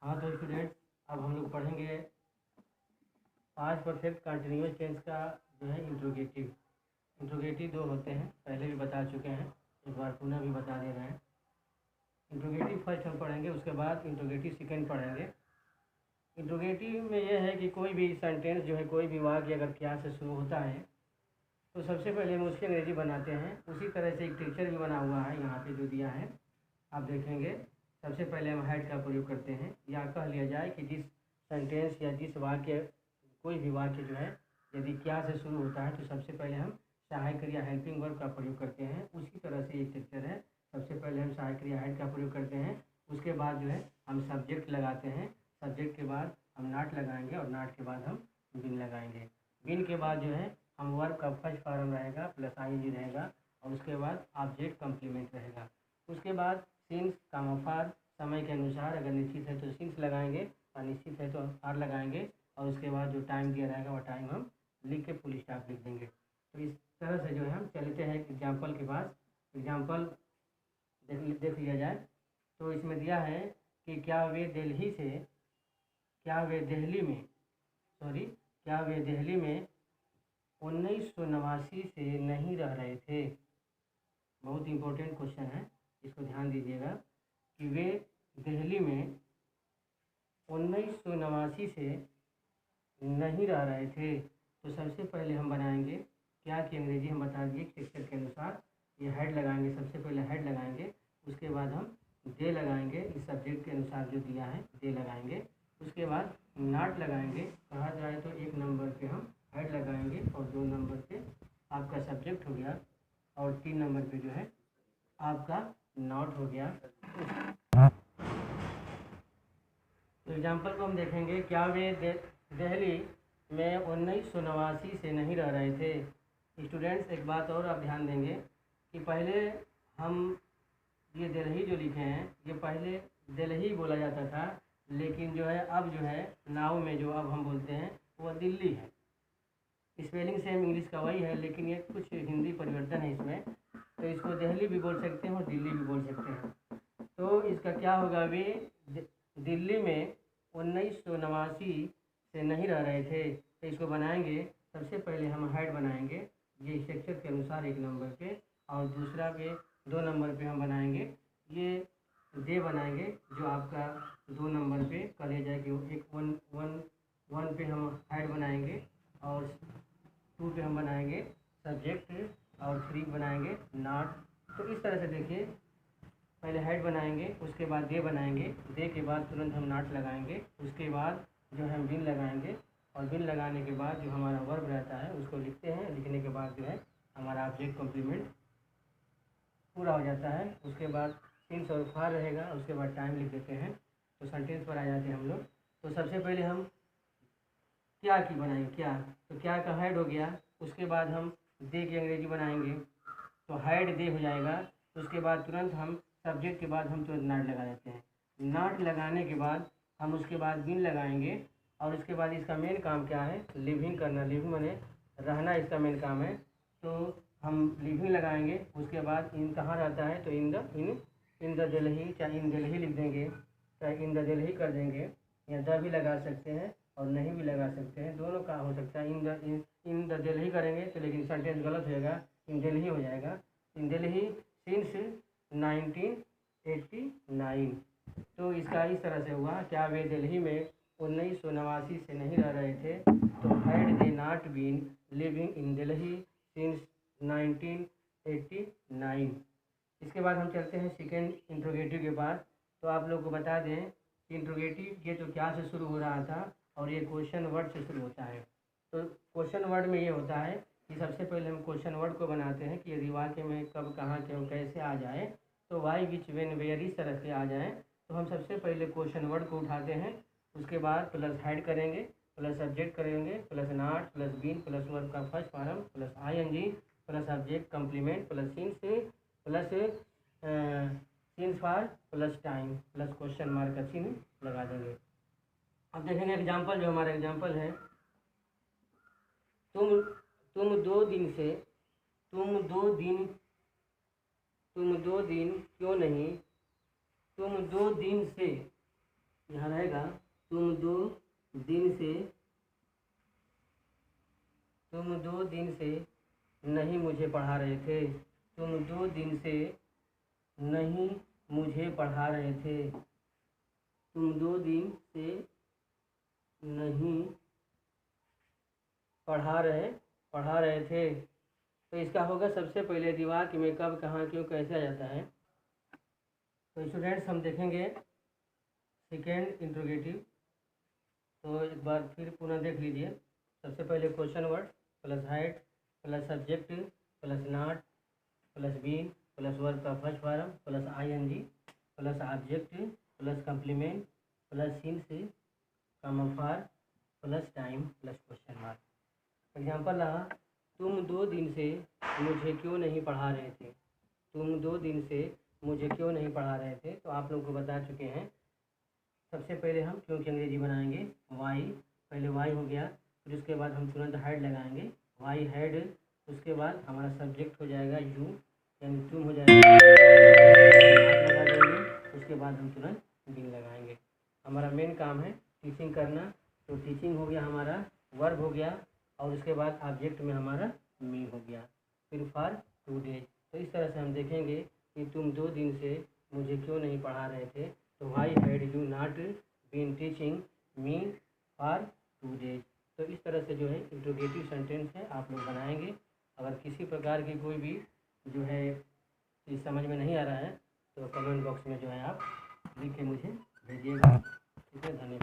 हाँ तो स्टूडेंट्स, अब हम लोग पढ़ेंगे पास्ट परफेक्ट कंटिन्यूअस टेंस का जो है इंट्रोगेटिव। इंट्रोगेटिव दो होते हैं, पहले भी बता चुके हैं, एक बार पुनः भी बता दे रहे हैं। इंट्रोगेटिव फर्स्ट हम पढ़ेंगे, उसके बाद इंट्रोगेटिव सेकेंड पढ़ेंगे। इंट्रोगेटिव में यह है कि कोई भी सेंटेंस जो है, कोई भी वाक्य अगर क्या से शुरू होता है तो सबसे पहले हम उसकी अंग्रेजी बनाते हैं। उसी तरह से एक टीचर भी बना हुआ है यहाँ पे जो दिया है, आप देखेंगे। सबसे पहले हम हैड का प्रयोग करते हैं, या कह लिया जाए कि जिस सेंटेंस या जिस वाक्य, कोई भी वाक्य जो है यदि क्या से शुरू होता है तो सबसे पहले हम सहायक क्रिया हेल्पिंग वर्ब का प्रयोग करते हैं। उसी तरह से एक स्ट्रक्चर है, सबसे पहले हम सहायक क्रिया हेड का प्रयोग करते हैं, उसके बाद जो है हम सब्जेक्ट लगाते हैं, सब्जेक्ट के बाद हम नाट लगाएंगे और नाट के बाद हम बिन लगाएंगे। बिन के बाद जो है हम वर्ब का फर्स्ट फॉर्म रहेगा प्लस आईएनजी रहेगा और उसके बाद ऑब्जेक्ट कम्प्लीमेंट रहेगा। उसके बाद सिंस कामाफार, समय के अनुसार अगर निश्चित है तो सिंस लगाएंगे, अनिश्चित है तो आर लगाएंगे और उसके बाद जो टाइम दिया रहेगा वह टाइम हम लिख के फुल स्टॉप लिख देंगे। तो इस तरह से जो है हम चलते हैं एग्जाम्पल के पास। एग्जाम्पल देख लिया जाए तो इसमें दिया है कि क्या वे दिल्ली में 1989 से नहीं रह रहे थे। बहुत इंपॉर्टेंट क्वेश्चन है, इसको ध्यान दीजिएगा कि वे दिल्ली में 1989 से नहीं रह रहे थे। तो सबसे पहले हम बनाएंगे क्या की अंग्रेजी हम बता दिए टेक्सचर के अनुसार। ये हेड लगाएंगे, सबसे पहले हेड लगाएंगे, उसके बाद हम दे लगाएंगे, इस सब्जेक्ट के अनुसार जो दिया है दे लगाएंगे। उसके बाद नाट लगाएंगे, कहा जाए तो 1 नंबर पे हम हेड लगाएंगे और 2 नंबर पे आपका सब्जेक्ट हो गया और 3 नंबर पे जो है आपका नॉट हो गया। तो एग्जाम्पल को हम देखेंगे, क्या वे दिल्ली में 1989 से नहीं रह रहे थे। स्टूडेंट्स एक बात और आप ध्यान देंगे कि पहले हम ये दिल्ली जो लिखे हैं ये पहले दिल्ली बोला जाता था, लेकिन जो है अब जो है नाव में जो अब हम बोलते हैं वह दिल्ली है। स्पेलिंग सेम इंग्लिश का वही है, लेकिन ये कुछ हिंदी परिवर्तन है इसमें, तो इसको दिल्ली भी बोल सकते हैं और दिल्ली भी बोल सकते हैं। तो इसका क्या होगा, वे दिल्ली में 1989 से नहीं रह रहे थे। तो इसको बनाएंगे, सबसे पहले हम हेड बनाएंगे ये स्ट्रक्चर के अनुसार 1 नंबर पे, और दूसरा पे 2 नंबर पे हम बनाएंगे ये दे बनाएंगे जो आपका 2 नंबर पे कर लिया जाए कि एक वन पे हम हेड बनाएंगे और 2 पे हम बनाएंगे सब्जेक्ट और 3 बनाएंगे नॉट। तो इस तरह से देखिए, पहले हेड बनाएंगे, उसके बाद दे बनाएंगे, दे के बाद तुरंत हम नॉट लगाएंगे, उसके बाद जो है हम बिन लगाएंगे और बिन लगाने के बाद जो हमारा वर्ब रहता है उसको लिखते हैं। लिखने के बाद जो है हमारा ऑब्जेक्ट कम्प्लीमेंट पूरा हो जाता है। उसके बाद सिंस और फार रहेगा, उसके बाद टाइम लिख देते हैं। तो सेंटेंस पर आ जाते हैं हम लोग। तो सबसे पहले हम क्या की बनाएंगे, क्या, तो क्या का हेड हो गया, उसके बाद हम दे की अंग्रेजी बनाएंगे तो हेड दे हो जाएगा। उसके बाद तुरंत हम सब्जेक्ट के बाद हम तुरंत नाट लगा देते हैं। नाट लगाने के बाद हम उसके बाद बिन लगाएंगे और उसके बाद इसका मेन काम क्या है, लिविंग करना। लिविंग माने रहना, इसका मेन काम है। तो हम लिविंग लगाएंगे, उसके बाद इन कहाँ रहता है तो इन द दिल्ली, चाहे इन दिल्ली लिख देंगे चाहे इन द दिल्ली कर देंगे, या द भी लगा सकते हैं और नहीं भी लगा सकते हैं, दोनों का हो सकता है। इन द दिल्ली करेंगे तो लेकिन सेंटेंस गलत होगा, इन दिल्ली हो जाएगा। इन दिल्ली सिंस 1989। तो इसका इस तरह से हुआ, क्या वे दिल्ली में 1989 से नहीं रह रहे थे, तो had they not been living in Delhi since 1989। इसके बाद हम चलते हैं सेकेंड इंट्रोगेटिव के पास। तो आप लोग को बता दें कि इंट्रोगेटिव ये तो क्या से शुरू हो रहा था और ये क्वेश्चन वर्ड से शुरू होता है। तो क्वेश्चन वर्ड में ये होता है कि सबसे पहले हम क्वेश्चन वर्ड को बनाते हैं कि यदि वाक्य में कब, कहाँ, क्यों, कैसे आ जाए, तो वाई, विच, वेन, वेयर इस तरह से आ जाए। तो हम सबसे पहले क्वेश्चन वर्ड को उठाते हैं, उसके बाद प्लस हेड करेंगे, प्लस सब्जेक्ट करेंगे, plus not, plus been, plus verb का first form, plus ING, plus subject complement, plus since, plus since for, plus time, plus question mark का चिन्ह लगा देंगे। अब देखेंगे एग्जाम्पल, जो हमारा एग्जाम्पल है, तुम 2 दिन से, तुम 2 दिन क्यों नहीं, तुम 2 दिन से यहाँ रहेगा तुम 2 दिन से नहीं मुझे पढ़ा रहे थे। तुम 2 दिन से नहीं मुझे पढ़ा रहे थे। तुम 2 दिन से नहीं पढ़ा रहे थे। तो इसका होगा सबसे पहले दीवार कि मैं कब, कहाँ, क्यों, कैसे आ जाता है। तो स्टूडेंट्स हम देखेंगे सेकेंड इंट्रोगेटिव। तो एक बार फिर पुनः देख लीजिए। सबसे पहले question word plus had plus subject plus not plus been plus verb का first form plus ING plus object plus complement plus since comma for plus time plus question mark. Example रहा, तुम 2 दिन से मुझे क्यों नहीं पढ़ा रहे थे। तुम 2 दिन से मुझे क्यों नहीं पढ़ा रहे थे। तो आप लोग को बता चुके हैं। सबसे पहले हम क्यों की अंग्रेजी बनाएंगे वाई। पहले वाई हो गया, फिर उसके बाद हम तुरंत हेड लगाएंगे, वाई हेड। उसके बाद हमारा सब्जेक्ट हो जाएगा यू, यानी तुम हो जाएगा, लगा देंगे। उसके बाद हम तुरंत बिन लगाएंगे। हमारा मेन काम है टीचिंग करना। तो टीचिंग हो गया, हमारा वर्ब हो गया, और उसके बाद ऑब्जेक्ट में हमारा मी हो गया, फिर फॉर 2 डेज। तो इस तरह से हम देखेंगे कि तुम 2 दिन से मुझे क्यों नहीं पढ़ा रहे थे। तो why had you not been teaching me for 2 days. तो इस तरह से जो है इंट्रोगेटिव सेंटेंस है, आप लोग बनाएंगे। अगर किसी प्रकार की कोई भी जो है चीज़ समझ में नहीं आ रहा है तो कमेंट बॉक्स में जो है आप लिख के मुझे भेजिएगा। ठीक है, धन्यवाद।